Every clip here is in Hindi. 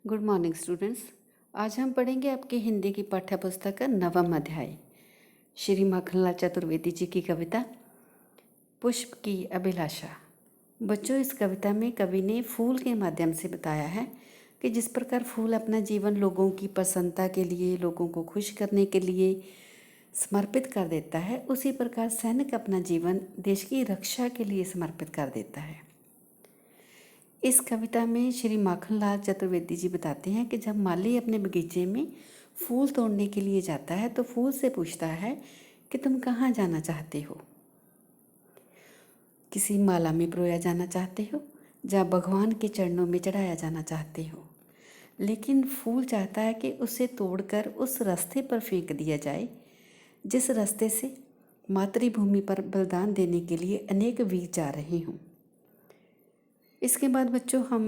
Good morning students. आज हम पढ़ेंगे आपकी हिंदी की पाठ्य पुस्तक का 9वां अध्याय श्री माखनलाल चतुर्वेदी जी की कविता पुष्प की अभिलाषा। बच्चों, इस कविता में कवि ने फूल के माध्यम से बताया है कि जिस प्रकार फूल अपना जीवन लोगों की प्रसन्नता के लिए, लोगों को खुश करने के लिए समर्पित कर देता है, उसी प्रकार सैनिक अपना जीवन देश की रक्षा के लिए समर्पित कर देता है। इस कविता में श्री माखनलाल चतुर्वेदी जी बताते हैं कि जब माली अपने बगीचे में फूल तोड़ने के लिए जाता है तो फूल से पूछता है कि तुम कहाँ जाना चाहते हो। किसी माला में परोया जाना चाहते हो या भगवान के चरणों में चढ़ाया जाना चाहते हो। लेकिन फूल चाहता है कि उसे तोड़कर उस रास्ते पर फेंक दिया जाए जिस रास्ते से मातृभूमि पर बलिदान देने के लिए अनेक वीर जा रहे हों। इसके बाद बच्चों हम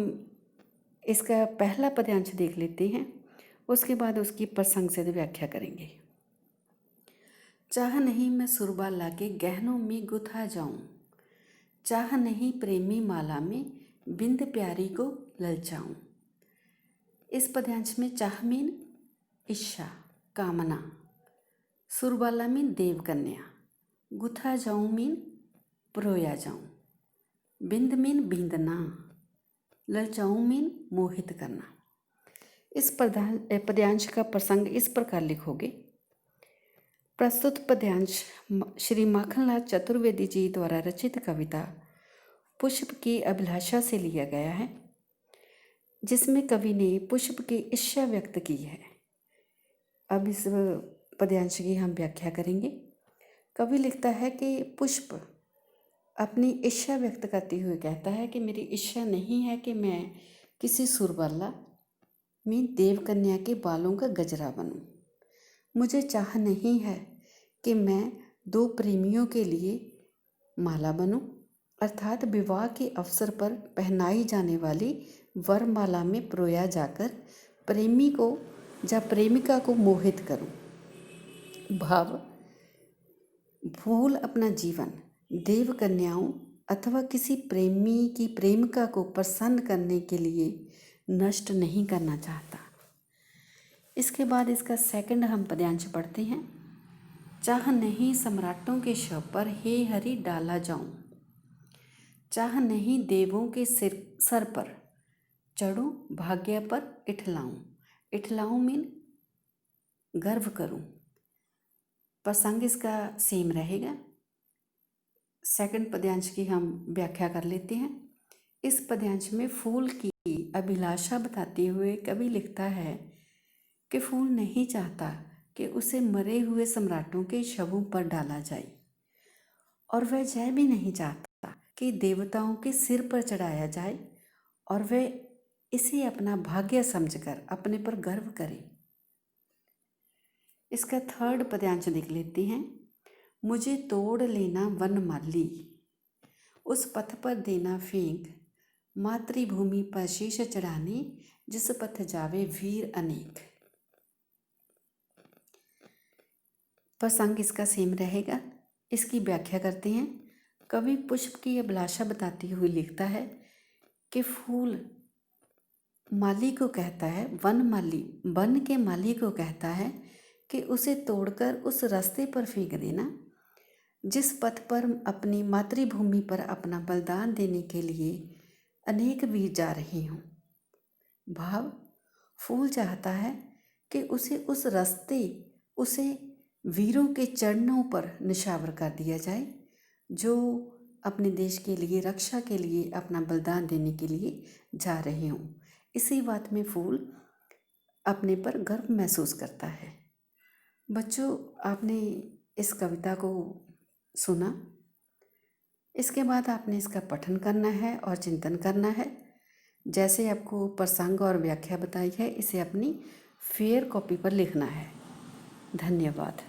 इसका पहला पद्यांश देख लेते हैं, उसके बाद उसकी प्रसंग से व्याख्या करेंगे। चाह नहीं मैं सुरबा लाके गहनों में गुथा जाऊं, चाह नहीं प्रेमी माला में बिंद प्यारी को ललचाऊं। इस पद्यांश में चाह मीन इच्छा, कामना, सुरबाला मीन देवकन्या, गुथा जाऊं मीन परोया जाऊं, बिंद मीन बींदना, ललचाऊं मीन मोहित करना। इस पद्यांश का प्रसंग इस प्रकार लिखोगे। प्रस्तुत पद्यांश श्री माखनलाल चतुर्वेदी जी द्वारा रचित कविता पुष्प की अभिलाषा से लिया गया है, जिसमें कवि ने पुष्प की इच्छा व्यक्त की है। अब इस पद्यांश की हम व्याख्या करेंगे। कवि लिखता है कि पुष्प अपनी इच्छा व्यक्त करते हुए कहता है कि मेरी इच्छा नहीं है कि मैं किसी सुरबाला मीन देवकन्या के बालों का गजरा बनूं। मुझे चाह नहीं है कि मैं दो प्रेमियों के लिए माला बनूं, अर्थात विवाह के अवसर पर पहनाई जाने वाली वरमाला में परोया जाकर प्रेमी को या प्रेमिका को मोहित करूं। भाव, फूल अपना जीवन देव कन्याओं अथवा किसी प्रेमी की प्रेमिका को प्रसन्न करने के लिए नष्ट नहीं करना चाहता। इसके बाद इसका सेकंड हम पद्यांश पढ़ते हैं। चाह नहीं सम्राटों के शव पर हे हरि डाला जाऊं, चाह नहीं देवों के सर पर चढ़ूं भाग्य पर इठलाऊं। इठलाऊं मीन गर्व करूं। प्रसंग इसका सेम रहेगा। सेकंड पद्यांश की हम व्याख्या कर लेते हैं। इस पद्यांश में फूल की अभिलाषा बताते हुए कवि लिखता है कि फूल नहीं चाहता कि उसे मरे हुए सम्राटों के शवों पर डाला जाए, और वह यह भी नहीं चाहता कि देवताओं के सिर पर चढ़ाया जाए और वह इसे अपना भाग्य समझकर अपने पर गर्व करे। इसका थर्ड पद्यांश देख लेते हैं। मुझे तोड़ लेना वनमाली, उस पथ पर देना फेंक, मातृभूमि पर शीश चढ़ाने जिस पथ जावे वीर अनेक। प्रसंग इसका सेम रहेगा। इसकी व्याख्या करते हैं। कवि पुष्प की अभिलाषा बताते हुए लिखता है कि फूल माली को कहता है, वन के माली को कहता है कि उसे तोड़कर उस रास्ते पर फेंक देना जिस पथ पर अपनी मातृभूमि पर अपना बलिदान देने के लिए अनेक वीर जा रहे हों। भाव, फूल चाहता है कि उसे वीरों के चरणों पर निछावर कर दिया जाए जो अपने देश के लिए, रक्षा के लिए अपना बलिदान देने के लिए जा रहे हों। इसी बात में फूल अपने पर गर्व महसूस करता है। बच्चों, आपने इस कविता को सुना। इसके बाद आपने इसका पठन करना है और चिंतन करना है। जैसे आपको प्रसंग और व्याख्या बताई है, इसे अपनी फेयर कॉपी पर लिखना है। धन्यवाद।